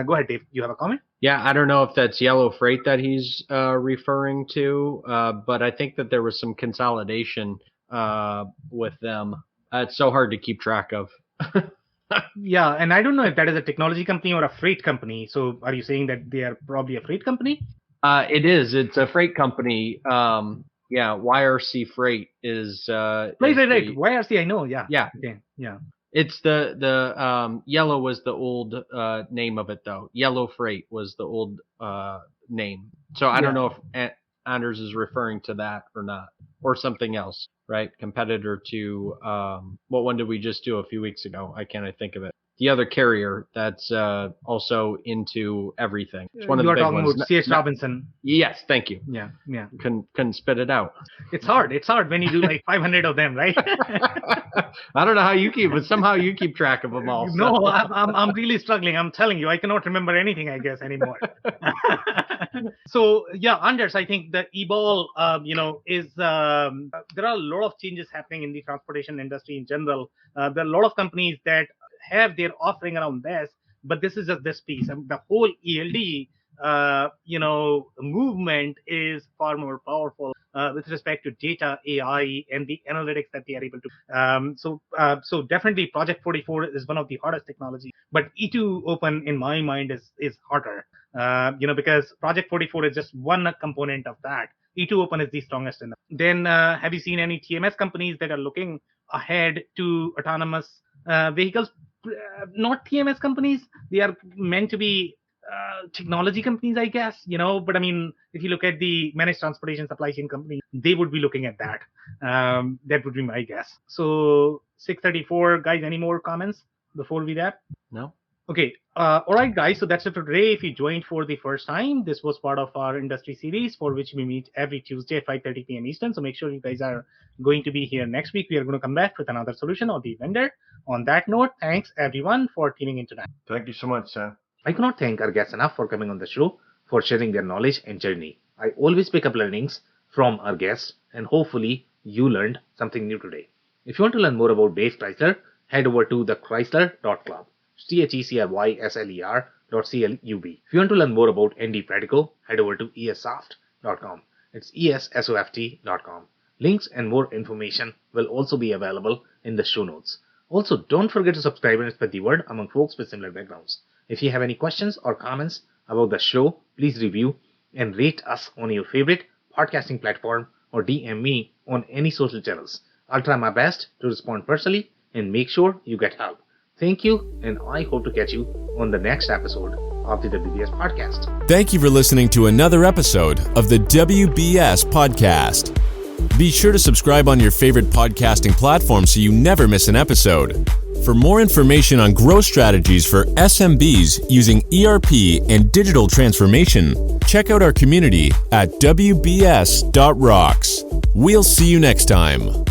S2: Go ahead, Dave. You have a comment?
S1: Yeah, I don't know if that's Yellow Freight that he's referring to, but I think that there was some consolidation with them. It's so hard to keep track of.
S2: Yeah, and I don't know if that is a technology company or a freight company. So are you saying that they are probably a freight company?
S1: It is. It's a freight company. Yeah, YRC Freight is.
S2: Right. YRC, I know. Yeah.
S1: Yeah.
S2: Okay. Yeah.
S1: It's the Yellow was the old name of it, though. Yellow Freight was the old name. So I don't know if Anders is referring to that or not, or something else, right? Competitor to what one did we just do a few weeks ago? I can't think of it. The other carrier that's also into everything. It's one of the big ones. You are talking
S2: about C.H. Robinson.
S1: Yes, thank you.
S2: Yeah.
S1: Couldn't spit it out.
S2: It's hard when you do like 500 of them, right?
S1: I don't know how you keep, but somehow you keep track of them all. So.
S2: No, I'm really struggling. I'm telling you, I cannot remember anything, I guess, anymore. So yeah, Anders, I think the EBOL, is there are a lot of changes happening in the transportation industry in general. There are a lot of companies that have their offering around this, but this is just this piece. I mean, the whole ELD, movement is far more powerful with respect to data, AI, and the analytics that they are able to. So definitely, Project 44 is one of the hardest technologies, but E2 Open, in my mind, is harder. Because Project 44 is just one component of that. E2 Open is the strongest in that. Then, have you seen any TMS companies that are looking ahead to autonomous vehicles? Not TMS companies. They are meant to be technology companies, I guess, but I mean, if you look at the managed transportation supply chain company, they would be looking at that. That would be my guess. So 634, guys, any more comments before we wrap?
S1: No.
S2: Okay. All right, guys. So that's it for today. If you joined for the first time, this was part of our industry series for which we meet every Tuesday at 5:30 p.m. Eastern. So make sure you guys are going to be here next week. We are going to come back with another solution or the vendor. On that note, thanks everyone for tuning in tonight.
S4: Thank you so much, Sam.
S2: I cannot thank our guests enough for coming on the show, for sharing their knowledge and journey. I always pick up learnings from our guests, and hopefully you learned something new today. If you want to learn more about Dave Chrysler, head over to thechrysler.club. CHECRYSLER.CLUB. If you want to learn more about Andy Pratico, head over to essoft.com. It's ESSOFT.com. Links and more information will also be available in the show notes. Also, don't forget to subscribe and spread the word among folks with similar backgrounds. If you have any questions or comments about the show, please review and rate us on your favorite podcasting platform or DM me on any social channels. I'll try my best to respond personally and make sure you get help. Thank you, and I hope to catch you on the next episode of the WBS Podcast.
S3: Thank you for listening to another episode of the WBS Podcast. Be sure to subscribe on your favorite podcasting platform so you never miss an episode. For more information on growth strategies for SMBs using ERP and digital transformation, check out our community at WBS.rocks. We'll see you next time.